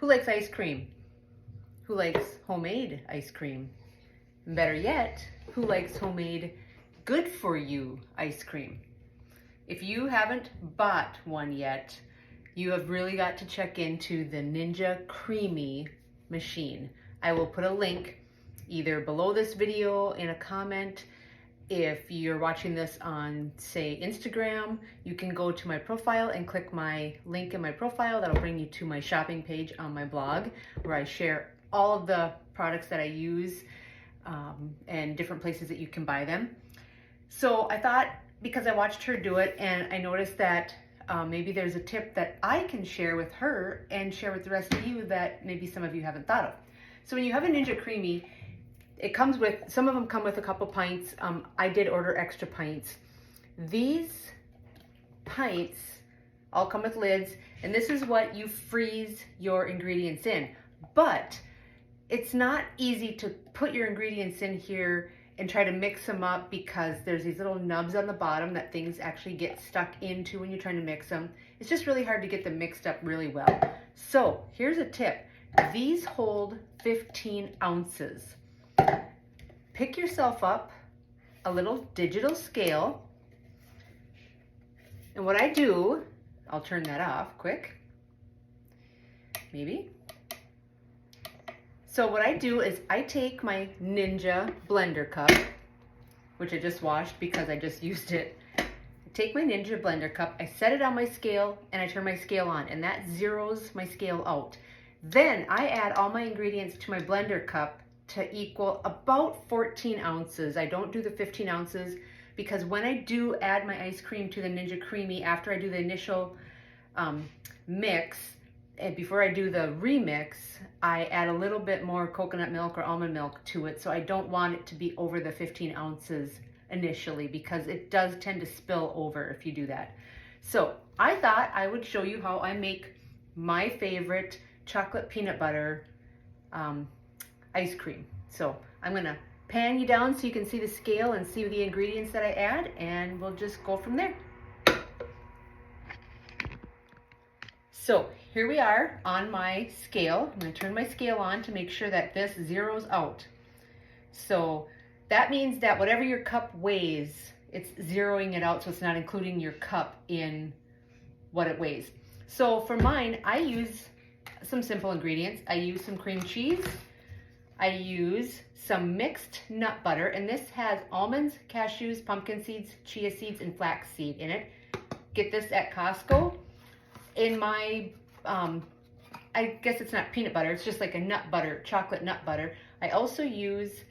Who likes ice cream? Who likes homemade ice cream? And better yet, who likes homemade good for you ice cream? If you haven't bought one yet, you have really got to check into the Ninja Creami machine. I will put a link either below this video in a comment. If you're watching this on, say, Instagram, you can go to my profile and click my link in my profile. That'll bring you to my shopping page on my blog, where I share all of the products that I use and different places that you can buy them. So I thought, because I watched her do it and I noticed that maybe there's a tip that I can share with her and share with the rest of you that maybe some of you haven't thought of. So when you have a Ninja Creami, it comes with, some of them come with a couple pints. I did order extra pints. These pints all come with lids, and this is what you freeze your ingredients in. But it's not easy to put your ingredients in here and try to mix them up, because there's these little nubs on the bottom that things actually get stuck into when you're trying to mix them. It's just really hard to get them mixed up really well. So here's a tip. These hold 15 ounces. Pick yourself up a little digital scale. And what I do, I'll turn that off quick, maybe. So what I do is I take my Ninja blender cup, which I just washed because I just used it. I take my Ninja blender cup, I set it on my scale, and I turn my scale on, and that zeroes my scale out. Then I add all my ingredients to my blender cup to equal about 14 ounces. I don't do the 15 ounces because when I do add my ice cream to the Ninja Creami, after I do the initial mix, and before I do the remix, I add a little bit more coconut milk or almond milk to it. So I don't want it to be over the 15 ounces initially, because it does tend to spill over if you do that. So I thought I would show you how I make my favorite chocolate peanut butter ice cream. So I'm gonna pan you down so you can see the scale and see the ingredients that I add, and we'll just go from there. So here we are on my scale. I'm gonna turn my scale on to make sure that this zeroes out. So that means that whatever your cup weighs, it's zeroing it out, so it's not including your cup in what it weighs. So for mine, I use some simple ingredients. I use some cream cheese. I use some mixed nut butter, and this has almonds, cashews, pumpkin seeds, chia seeds, and flax seed in it. Get this at Costco. In my, I guess it's not peanut butter, it's just like a nut butter, chocolate nut butter. I also use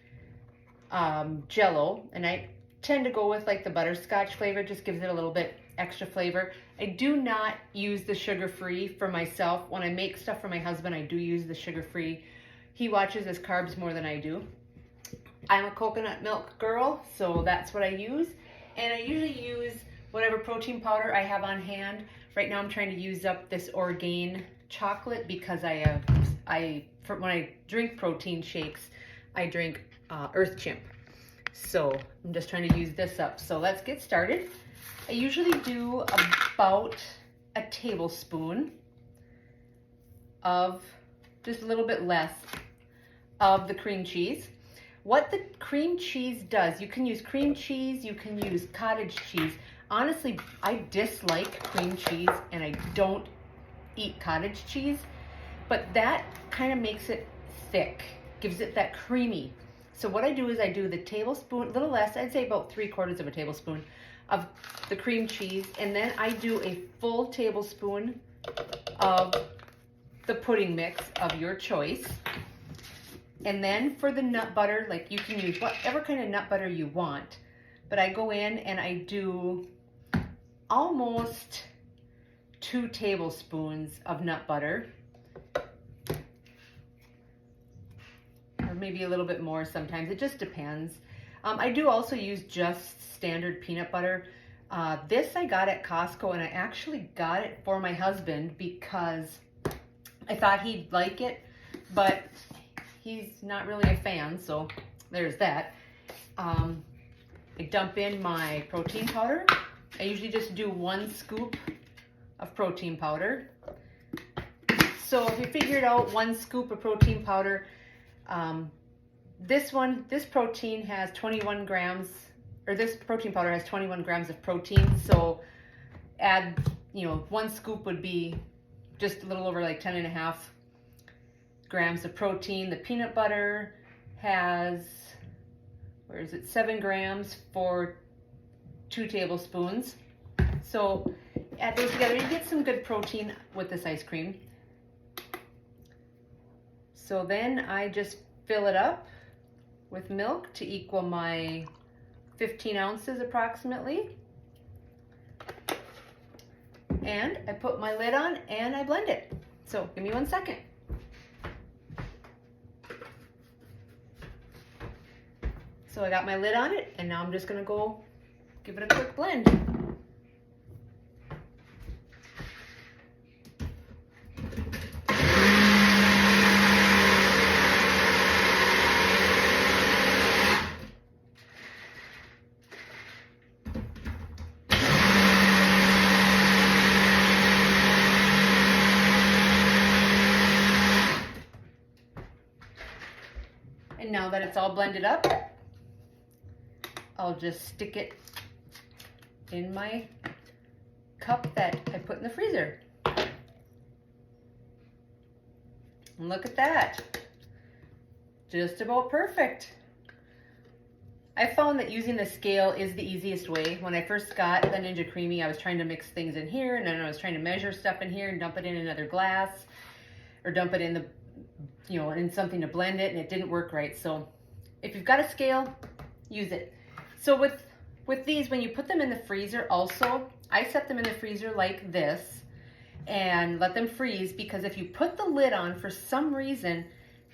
Jell-O, and I tend to go with like the butterscotch flavor, just gives it a little bit extra flavor. I do not use the sugar-free for myself. When I make stuff for my husband, I do use the sugar-free. He watches his carbs more than I do. I'm a coconut milk girl, so that's what I use. And I usually use whatever protein powder I have on hand. Right now I'm trying to use up this Orgain chocolate because when I drink protein shakes, I drink Earth Chimp. So I'm just trying to use this up. So let's get started. I usually do about a tablespoon of, just a little bit less, of the cream cheese. What the cream cheese does, you can use cream cheese, you can use cottage cheese. Honestly, I dislike cream cheese and I don't eat cottage cheese, but that kind of makes it thick, gives it that creamy. So what I do is I do the tablespoon, a little less, I'd say about 3/4 of a tablespoon of the cream cheese, and then I do a full tablespoon of the pudding mix of your choice. And then for the nut butter, like you can use whatever kind of nut butter you want, but I go in and I do almost 2 tablespoons of nut butter, or maybe a little bit more sometimes, it just depends. I do also use just standard peanut butter. This I got at Costco, and I actually got it for my husband because I thought he'd like it, but he's not really a fan, so there's that. I dump in my protein powder. I usually just do 1 scoop of protein powder. So if you figured out 1 scoop of protein powder, this protein has 21 grams, or this protein powder has 21 grams of protein. So add, 1 scoop would be just a little over like 10.5 grams of protein. The peanut butter has, 7 grams for 2 tablespoons. So add those together. You get some good protein with this ice cream. So then I just fill it up with milk to equal my 15 ounces approximately. And I put my lid on and I blend it. So give me 1 second. So I got my lid on it, and now I'm just gonna go give it a quick blend. And now that it's all blended up, I'll just stick it in my cup that I put in the freezer. And look at that. Just about perfect. I found that using the scale is the easiest way. When I first got the Ninja Creami, I was trying to mix things in here, and then I was trying to measure stuff in here and dump it in another glass, or dump it in the, in something to blend it, and it didn't work right. So if you've got a scale, use it. So with these, when you put them in the freezer also, I set them in the freezer like this and let them freeze, because if you put the lid on, for some reason,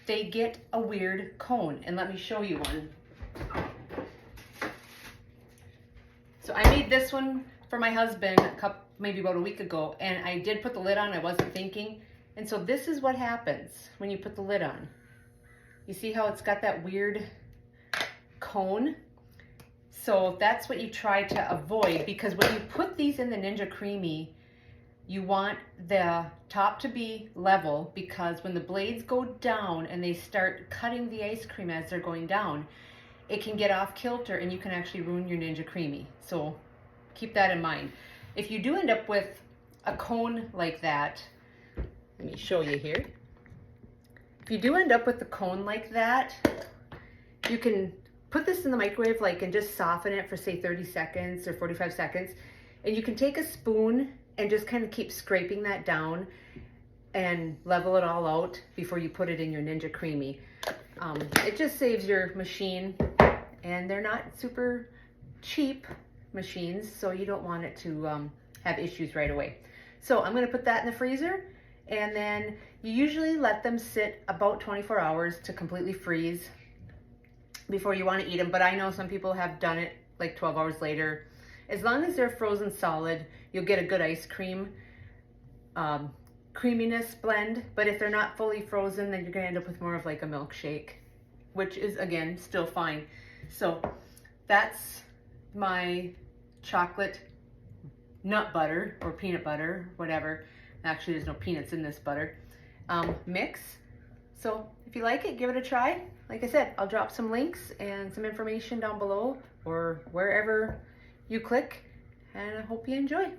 they get a weird cone. And let me show you one. So I made this one for my husband maybe about a week ago, and I did put the lid on, I wasn't thinking. And so this is what happens when you put the lid on. You see how it's got that weird cone? So that's what you try to avoid, because when you put these in the Ninja Creami, you want the top to be level, because when the blades go down and they start cutting the ice cream as they're going down, it can get off kilter and you can actually ruin your Ninja Creami. So keep that in mind. If you do end up with a cone like that, let me show you here. If you do end up with a cone like that, you can put this in the microwave and just soften it for say 30 seconds or 45 seconds. And you can take a spoon and just kind of keep scraping that down and level it all out before you put it in your Ninja Creami. It just saves your machine, and they're not super cheap machines, so you don't want it to have issues right away. So I'm gonna put that in the freezer, and then you usually let them sit about 24 hours to completely freeze before you want to eat them, but I know some people have done it like 12 hours later. As long as they're frozen solid, you'll get a good ice cream creaminess blend, but if they're not fully frozen, then you're gonna end up with more of like a milkshake, which is, again, still fine. So that's my chocolate nut butter or peanut butter, whatever. Actually, there's no peanuts in this butter mix. So if you like it, give it a try. Like I said, I'll drop some links and some information down below or wherever you click, and I hope you enjoy.